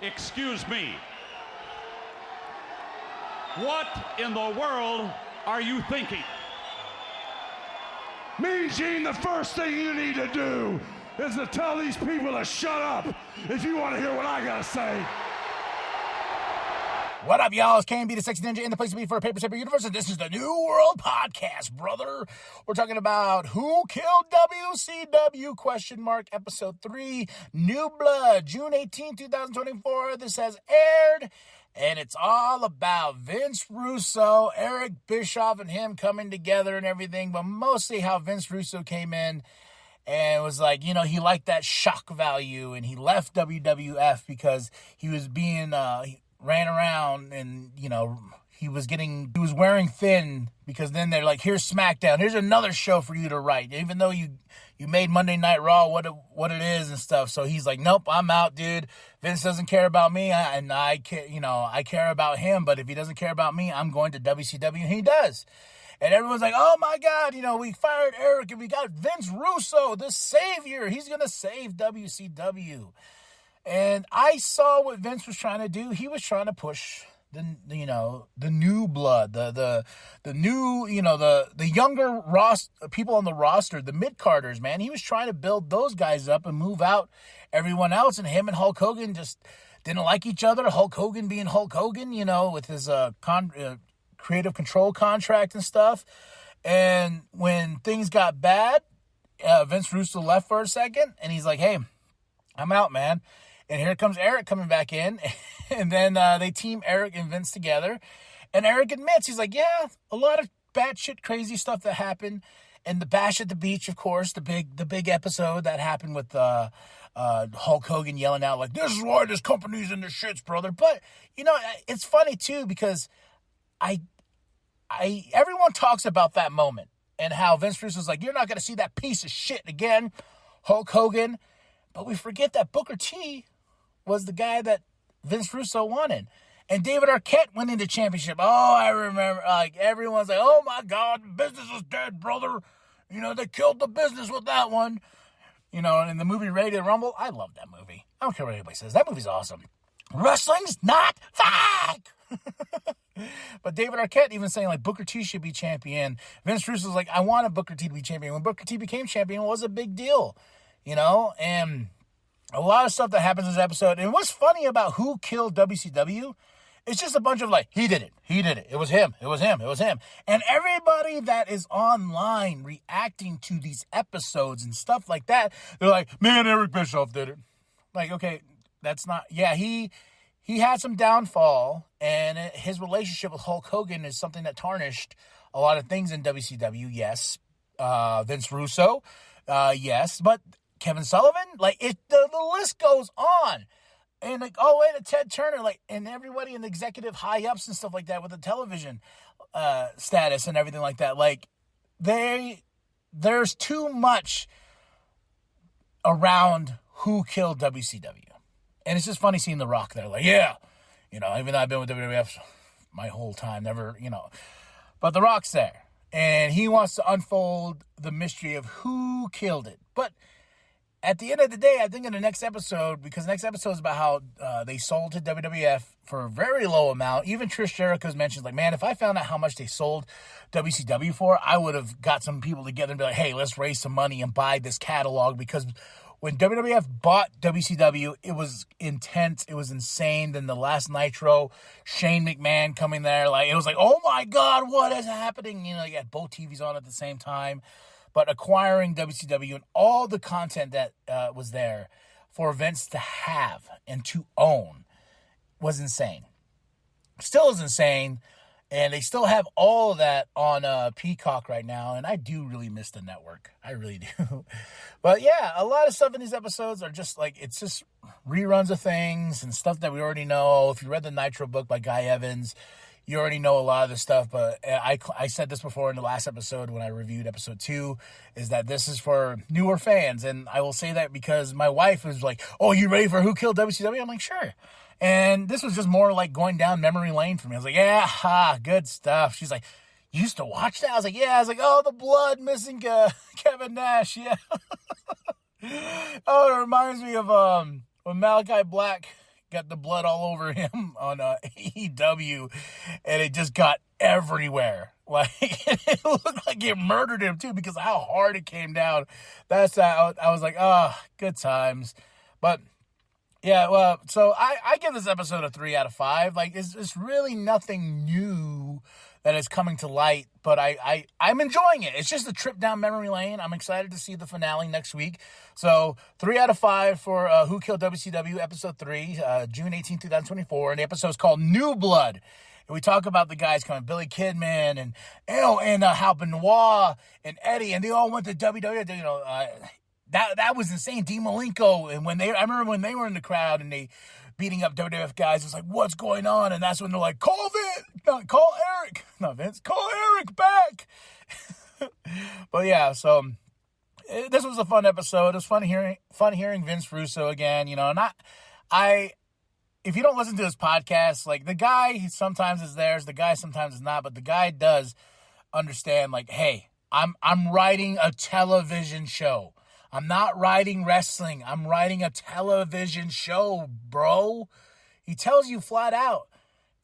Excuse me. What in the world are you thinking? Mean Gene, the first thing you need to do is to tell these people to shut up if you want to hear what I gotta say. What up, y'all? It's KMB, the Sexy Ninja, in the place to be for a Paper Saber universe, and this is the New World Podcast, brother. We're talking about Who Killed WCW, episode 3, New Blood, June 18, 2024. This has aired, and it's all about Vince Russo, Eric Bischoff, and him coming together and everything, but mostly how Vince Russo came in and was like, you know, he liked that shock value, and he left WWF because he was being, ran around and, you know, he was wearing thin, because then they're like, here's SmackDown, here's another show for you to write, even though you made Monday Night Raw what it is and stuff. So he's like, nope, I'm out, dude. Vince doesn't care about me, and I care about him, but if he doesn't care about me, I'm going to WCW, and he does. And everyone's like, oh my God, you know, we fired Eric and we got Vince Russo, the savior. He's going to save WCW. And I saw what Vince was trying to do. He was trying to push the new blood, the new, the younger people on the roster, the mid-carders, man. He was trying to build those guys up and move out everyone else. And him and Hulk Hogan just didn't like each other. Hulk Hogan being Hulk Hogan, with his creative control contract and stuff. And when things got bad, Vince Russo left for a second, and he's like, hey, I'm out, man. And here comes Eric coming back in, and then they team Eric and Vince together. And Eric admits, he's like, yeah, a lot of batshit crazy stuff that happened. And the Bash at the Beach, of course, the big episode that happened with Hulk Hogan yelling out, like, this is why this company's in the shits, brother. But, it's funny, too, because everyone talks about that moment and how Vince Russo's like, you're not going to see that piece of shit again, Hulk Hogan. But we forget that Booker T was the guy that Vince Russo wanted. And David Arquette went into championship. Oh, I remember, like, everyone's like, oh my God, business is dead, brother. They killed the business with that one. And in the movie Ready to Rumble, I love that movie. I don't care what anybody says. That movie's awesome. Wrestling's not fake! But David Arquette even saying, like, Booker T should be champion. Vince Russo's like, I wanted Booker T to be champion. When Booker T became champion, it was a big deal. And a lot of stuff that happens in this episode. And what's funny about Who Killed WCW, it's just a bunch of like, he did it, it was him. And everybody that is online reacting to these episodes and stuff like that, they're like, man, Eric Bischoff did it. Like, okay, that's not, yeah, he had some downfall, and his relationship with Hulk Hogan is something that tarnished a lot of things in WCW, yes. Vince Russo, yes, but Kevin Sullivan, like, the list goes on. And like, all the way to Ted Turner, like, and everybody in the executive high-ups and stuff like that with the television status and everything like that. Like, there's too much around Who Killed WCW. And it's just funny seeing The Rock there. Like, yeah, even though I've been with WWF my whole time, never, But The Rock's there. And he wants to unfold the mystery of who killed it. But at the end of the day, I think in the next episode, because the next episode is about how they sold to WWF for a very low amount. Even Trish Jericho's mentioned, like, man, if I found out how much they sold WCW for, I would have got some people together and be like, hey, let's raise some money and buy this catalog. Because when WWF bought WCW, it was intense. It was insane. Then the last Nitro, Shane McMahon coming there, like, it was like, oh my God, what is happening? You had both TVs on at the same time. But acquiring WCW and all the content that was there for Vince to have and to own was insane. Still is insane. And they still have all of that on Peacock right now. And I do really miss the network. I really do. But yeah, a lot of stuff in these episodes are just like, it's just reruns of things and stuff that we already know. If you read the Nitro book by Guy Evans, you already know a lot of this stuff, but I said this before in the last episode when I reviewed episode 2, is that this is for newer fans. And I will say that because my wife was like, oh, you ready for Who Killed WCW? I'm like, sure. And this was just more like going down memory lane for me. I was like, yeah, good stuff. She's like, you used to watch that? I was like, yeah. I was like, oh, the blood missing Kevin Nash, yeah. Oh, it reminds me of when Malachi Black got the blood all over him on AEW, and it just got everywhere. Like, it looked like it murdered him, too, because of how hard it came down. I was like, oh, good times. But, yeah, well, so I give this episode a 3 out of 5. Like, it's really nothing new that is coming to light, but I'm enjoying it. It's just a trip down memory lane. I'm excited to see the finale next week. So 3 out of 5 for Who Killed WCW, episode 3, June 18, 2024, and the episode's called New Blood. And we talk about the guys coming, Billy Kidman and how Benoit and Eddie, and they all went to WWE. You know, that was insane. Dean Malenko, and I remember when they were in the crowd and they beating up WWF guys, it was like, what's going on? And that's when they're like, call Eric, not Vince, call Eric back. But yeah, so this was a fun episode. It was fun hearing Vince Russo again, you know, and if you don't listen to his podcast, like, the guy sometimes is there, the guy sometimes is not, but the guy does understand, like, hey, I'm writing a television show. I'm not writing wrestling. I'm writing a television show, bro. He tells you flat out.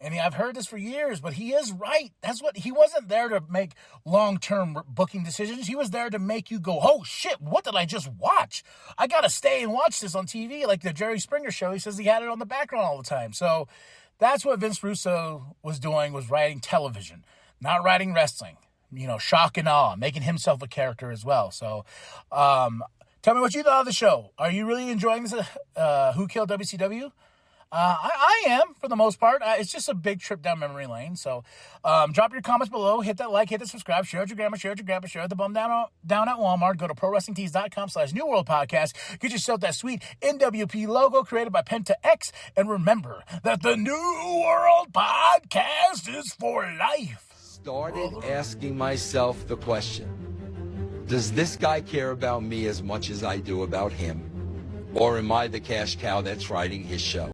And I've heard this for years, but he is right. He wasn't there to make long-term booking decisions. He was there to make you go, oh, shit, what did I just watch? I got to stay and watch this on TV, like the Jerry Springer show. He says he had it on the background all the time. So that's what Vince Russo was doing, was writing television, not writing wrestling. You know, shock and awe, making himself a character as well. So tell me what you thought of the show. Are you really enjoying this, Who Killed WCW? I am, for the most part. It's just a big trip down memory lane. So drop your comments below. Hit that like, hit that subscribe. Share it with your grandma, share it with your grandpa, share it with the bum down at Walmart. Go to ProWrestlingTees.com/New World Podcast. Get yourself that sweet nWp logo created by Penta X. And remember that the New World Podcast is for life. Started asking myself the question, does this guy care about me as much as I do about him? Or am I the cash cow that's writing his show?